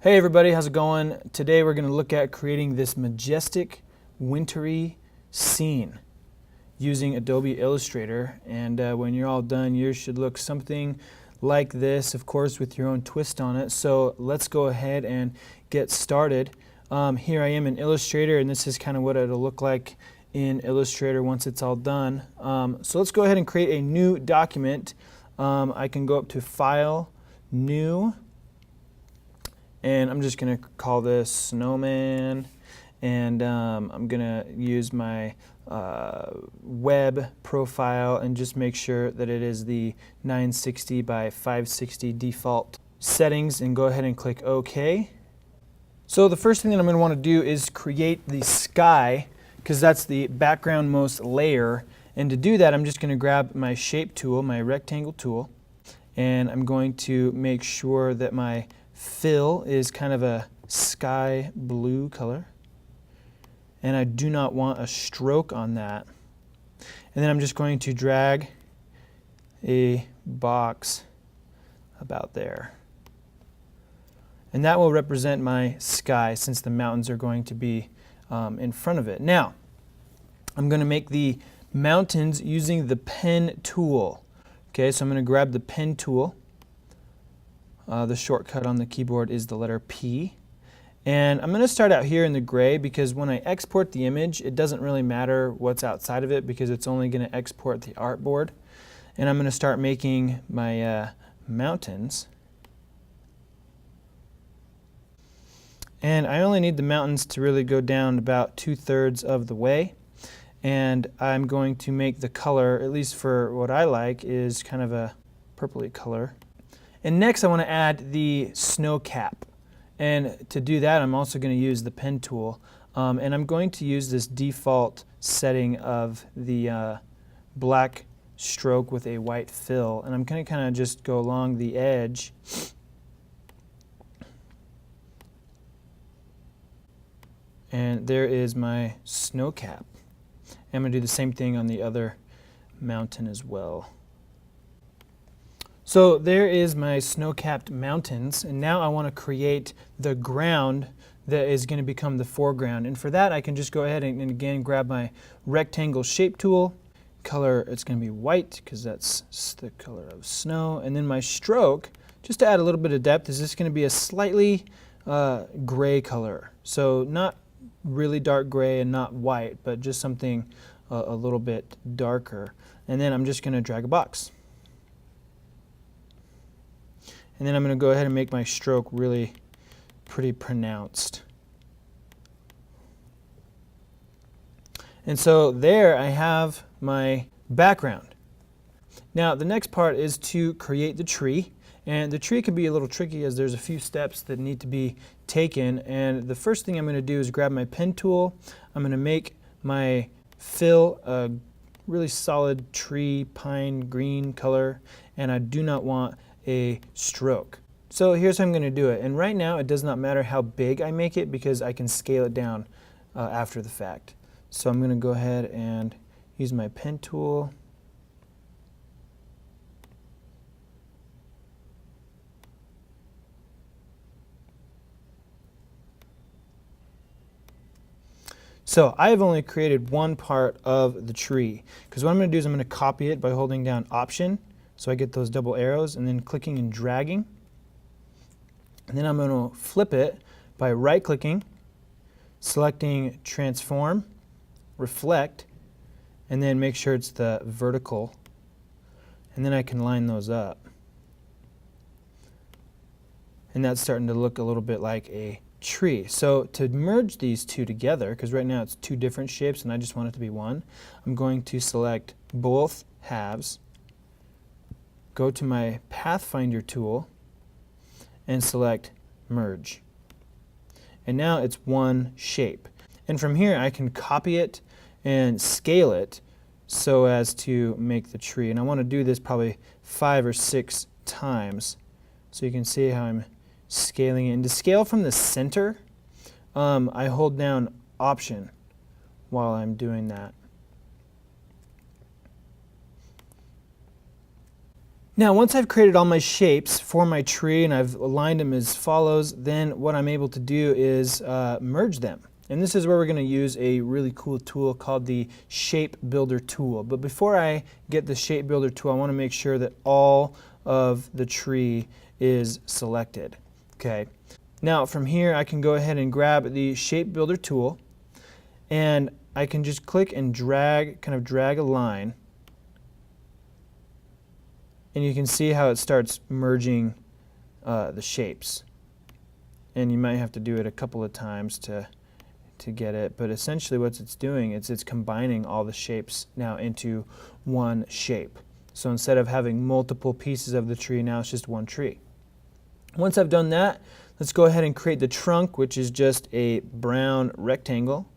Hey everybody, how's it going? Today we're going to look at creating this majestic, wintry scene using Adobe Illustrator. And when you're all done, yours should look something like this, of course, with your own twist on it. So let's go ahead and get started. Here I am in Illustrator, and this is kind of what it'll look like in Illustrator once it's all done. So let's go ahead and create a new document. I can go up to File, New, and I'm just going to call this Snowman, and I'm going to use my web profile and just make sure that it is the 960 by 560 default settings, and go ahead and click OK. So the first thing that I'm going to want to do is create the sky, because that's the background-most layer. And to do that, I'm just going to grab my shape tool, my rectangle tool, and I'm going to make sure that my fill is kind of a sky blue color, and I do not want a stroke on that. And then I'm just going to drag a box about there, and that will represent my sky since the mountains are going to be in front of it. Now I'm going to make the mountains using the pen tool. Okay, so I'm going to grab the pen tool. The shortcut on the keyboard is the letter P. And I'm going to start out here in the gray, because when I export the image, it doesn't really matter what's outside of it, because it's only going to export the artboard. And I'm going to start making my mountains. And I only need the mountains to really go down about 2/3 of the way. And I'm going to make the color, at least for what I like, is kind of a purpley color. And next I want to add the snow cap. And to do that, I'm also going to use the pen tool. And I'm going to use this default setting of the black stroke with a white fill. And I'm going to kind of just go along the edge. And there is my snow cap. I'm going to do the same thing on the other mountain as well. So there is my snow-capped mountains, and now I want to create the ground that is going to become the foreground. And for that, I can just go ahead and again grab my rectangle shape tool. Color, it's going to be white because that's the color of snow. And then my stroke, just to add a little bit of depth, is just going to be a slightly gray color. So not really dark gray and not white, but just something a little bit darker. And then I'm just going to drag a box. And then I'm going to go ahead and make my stroke really pretty pronounced. And so there I have my background. Now the next part is to create the tree. And the tree can be a little tricky, as there's a few steps that need to be taken. And the first thing I'm going to do is grab my pen tool. I'm going to make my fill a really solid tree pine green color, and I do not want a stroke. So here's how I'm going to do it. And right now it does not matter how big I make it, because I can scale it down after the fact. So I'm going to go ahead and use my pen tool. So I have only created one part of the tree, because what I'm going to do is I'm going to copy it by holding down Option, so I get those double arrows, and then clicking and dragging. And then I'm going to flip it by right-clicking, selecting Transform, Reflect, and then make sure it's the vertical. And then I can line those up. And that's starting to look a little bit like a tree. So to merge these two together, because right now it's two different shapes and I just want it to be one, I'm going to select both halves, go to my Pathfinder tool, and select Merge. And now it's one shape. And from here I can copy it and scale it so as to make the tree. And I want to do this probably 5 or 6 times, so you can see how I'm scaling it. And to scale from the center, I hold down Option while I'm doing that. Now, once I've created all my shapes for my tree and I've aligned them as follows, then what I'm able to do is merge them. And this is where we're going to use a really cool tool called the Shape Builder tool. But before I get the Shape Builder tool, I want to make sure that all of the tree is selected. Okay. Now, from here, I can go ahead and grab the Shape Builder tool, and I can just click and drag, kind of drag a line. And you can see how it starts merging the shapes. And you might have to do it a couple of times to get it, but essentially what it's doing is it's combining all the shapes now into one shape. So instead of having multiple pieces of the tree, now it's just one tree. Once I've done that, let's go ahead and create the trunk, which is just a brown rectangle.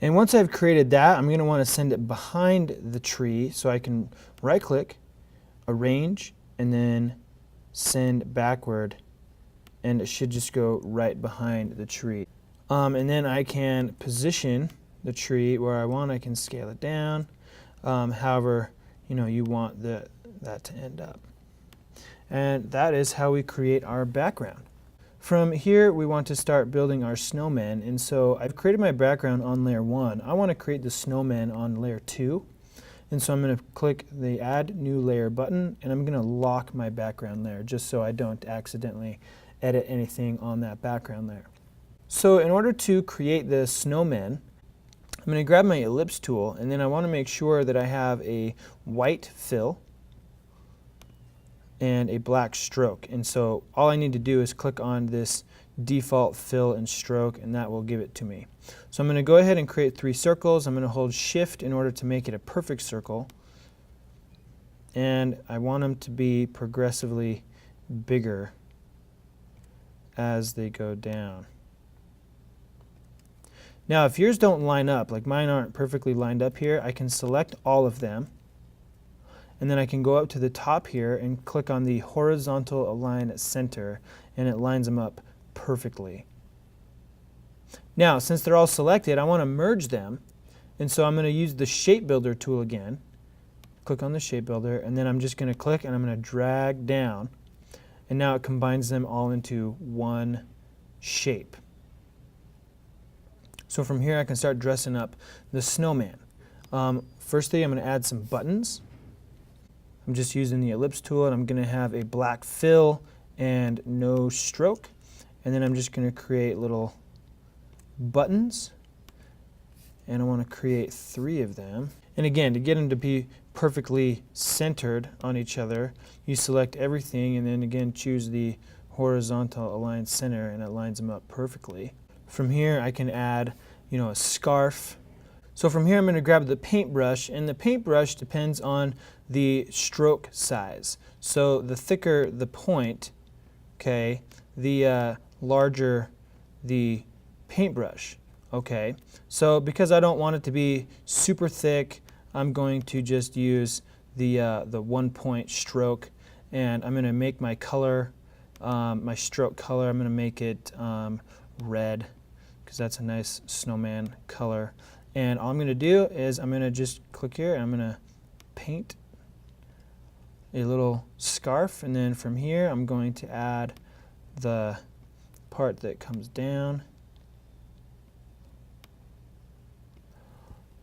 And once I've created that, I'm going to want to send it behind the tree, so I can right-click, arrange, and then send backward, and it should just go right behind the tree. And then I can position the tree where I want. I can scale it down, however you want that to end up. And that is how we create our background. From here, we want to start building our snowman, and so I've created my background on layer 1. I want to create the snowman on layer 2, and so I'm going to click the Add New Layer button, and I'm going to lock my background layer just so I don't accidentally edit anything on that background layer. So in order to create the snowman, I'm going to grab my ellipse tool, and then I want to make sure that I have a white fill and a black stroke. And so all I need to do is click on this default fill and stroke, and that will give it to me. So I'm going to go ahead and create 3 circles. I'm going to hold Shift in order to make it a perfect circle. And I want them to be progressively bigger as they go down. Now, if yours don't line up, like mine aren't perfectly lined up here, I can select all of them. And then I can go up to the top here and click on the horizontal align center, and it lines them up perfectly. Now, since they're all selected, I want to merge them, and so I'm going to use the Shape Builder tool again. Click on the Shape Builder, and then I'm just going to click and I'm going to drag down, and now it combines them all into one shape. So from here I can start dressing up the snowman. Firstly, I'm going to add some buttons. I'm just using the ellipse tool, and I'm going to have a black fill and no stroke. And then I'm just going to create little buttons, and I want to create 3 of them. And again, to get them to be perfectly centered on each other, you select everything and then again choose the horizontal align center, and it lines them up perfectly. From here I can add a scarf. So from here I'm going to grab the paintbrush, and the paintbrush depends on the stroke size. So the thicker the point, okay, the larger the paintbrush. Okay, so because I don't want it to be super thick, I'm going to just use the 1-point stroke, and I'm going to make my color, my stroke color, I'm going to make it red, because that's a nice snowman color. And all I'm going to do is I'm going to just click here and I'm going to paint a little scarf, and then from here I'm going to add the part that comes down,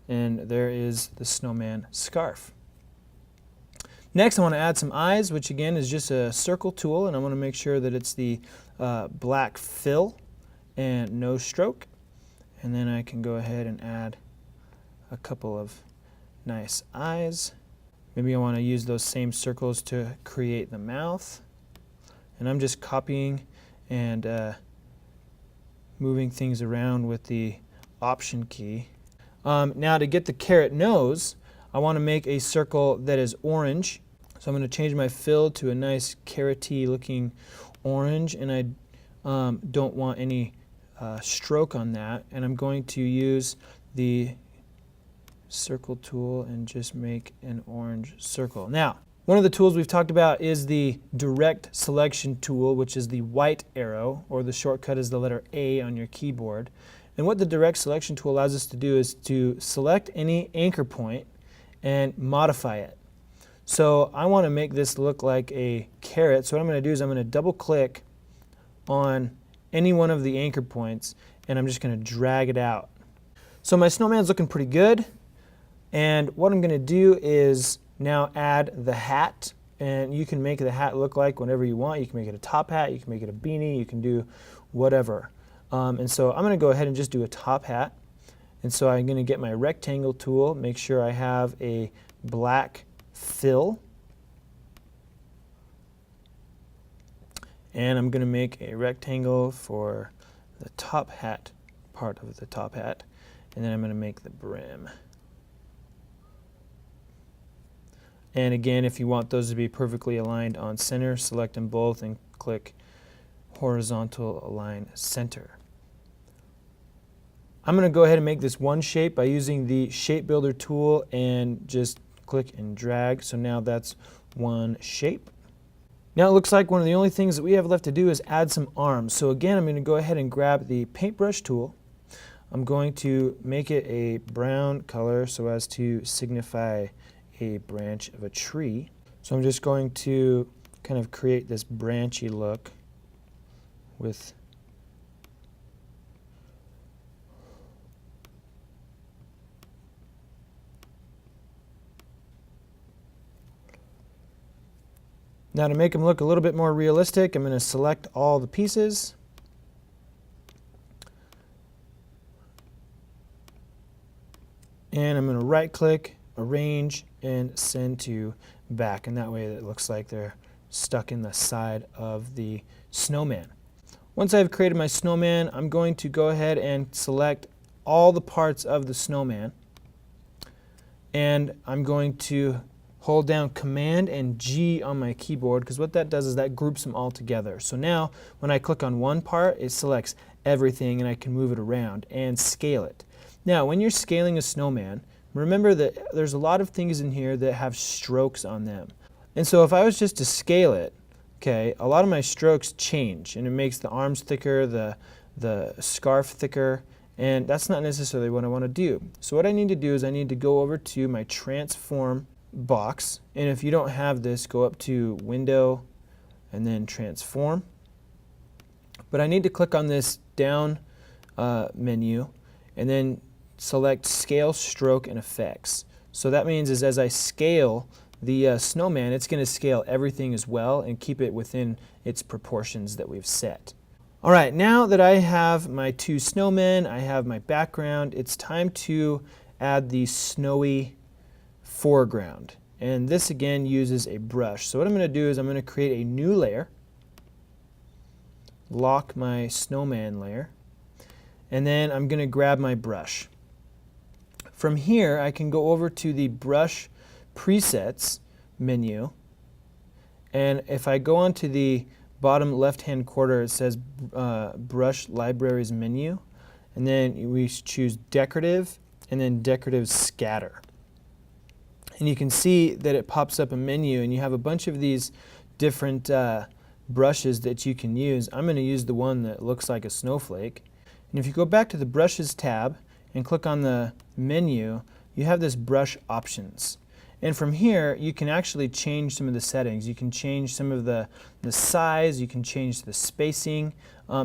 and there is the snowman scarf. Next I want to add some eyes, which again is just a circle tool, and I want to make sure that it's the black fill and no stroke. And then I can go ahead and add a couple of nice eyes. Maybe I want to use those same circles to create the mouth. And I'm just copying and moving things around with the Option key. Now to get the carrot nose, I want to make a circle that is orange. So I'm going to change my fill to a nice carroty looking orange, and I don't want any stroke on that, and I'm going to use the circle tool and just make an orange circle. Now One of the tools we've talked about is the direct selection tool, which is the white arrow, or the shortcut is the letter A on your keyboard. And what the direct selection tool allows us to do is to select any anchor point and modify it. So I want to make this look like a carrot. So what I'm going to do is I'm going to double click on any one of the anchor points and I'm just going to drag it out. So my snowman's looking pretty good. And what I'm going to do is now add the hat, and you can make the hat look like whatever you want. You can make it a top hat, you can make it a beanie, you can do whatever. And so I'm going to go ahead and just do a top hat. And so I'm going to get my rectangle tool, make sure I have a black fill. And I'm going to make a rectangle for the top hat part of the top hat. And then I'm going to make the brim. And again, if you want those to be perfectly aligned on center, select them both and click horizontal align center. I'm going to go ahead and make this one shape by using the shape builder tool and just click and drag. So now that's one shape. Now it looks like one of the only things that we have left to do is add some arms. So again, I'm going to go ahead and grab the paintbrush tool. I'm going to make it a brown color so as to signify a branch of a tree. So I'm just going to kind of create this branchy look with now to make them look a little bit more realistic, I'm going to select all the pieces. And I'm going to right click, arrange, and send to back, and that way it looks like they're stuck in the side of the snowman. Once I've created my snowman, I'm going to go ahead and select all the parts of the snowman, and I'm going to hold down Command and G on my keyboard, because what that does is that groups them all together. So now when I click on one part, it selects everything and I can move it around and scale it. Now when you're scaling a snowman, remember that there's a lot of things in here that have strokes on them. And so if I was just to scale it, okay, a lot of my strokes change and it makes the arms thicker, the scarf thicker, and that's not necessarily what I want to do. So what I need to do is I need to go over to my transform box, and if you don't have this, go up to Window and then Transform. But I need to click on this down menu and then select Scale, Stroke, and Effects. So that means is as I scale the snowman, it's going to scale everything as well and keep it within its proportions that we've set. All right, now that I have my two snowmen, I have my background, it's time to add the snowy foreground. And this again uses a brush. So what I'm going to do is I'm going to create a new layer, lock my snowman layer, and then I'm going to grab my brush. From here, I can go over to the Brush Presets menu, and if I go onto the bottom left-hand corner, it says Brush Libraries menu, and then we choose Decorative, and then Decorative Scatter. And you can see that it pops up a menu, and you have a bunch of these different brushes that you can use. I'm going to use the one that looks like a snowflake. And if you go back to the Brushes tab and click on the menu, you have this Brush Options. And from here, you can actually change some of the settings. You can change some of the size, you can change the spacing,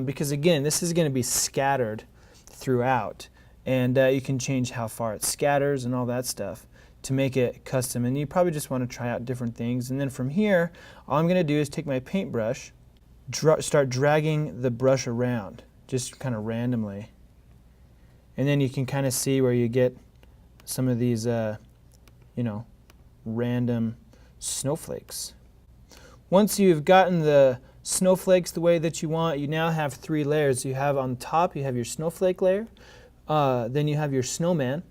because again, this is going to be scattered throughout. And you can change how far it scatters and all that stuff to make it custom. And you probably just want to try out different things. And then from here, all I'm going to do is take my paintbrush, start dragging the brush around, just kind of randomly. And then you can kind of see where you get some of these, you know, random snowflakes. Once you've gotten the snowflakes the way that you want, you now have three layers. You have on top, you have your snowflake layer, then you have your snowman,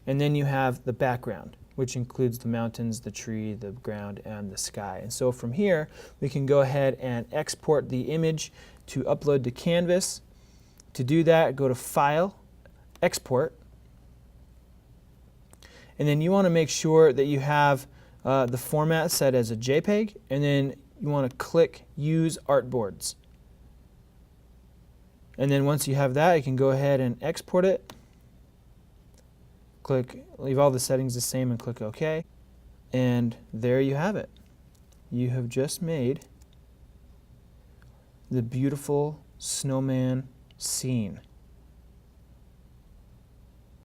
and then you have the background, which includes the mountains, the tree, the ground, and the sky. And so from here, we can go ahead and export the image to upload to Canvas. To do that, go to File, Export, and then you want to make sure that you have the format set as a JPEG, and then you want to click Use Artboards. And then once you have that, you can go ahead and export it. Leave all the settings the same and click OK. And there you have it. You have just made the beautiful snowman scene.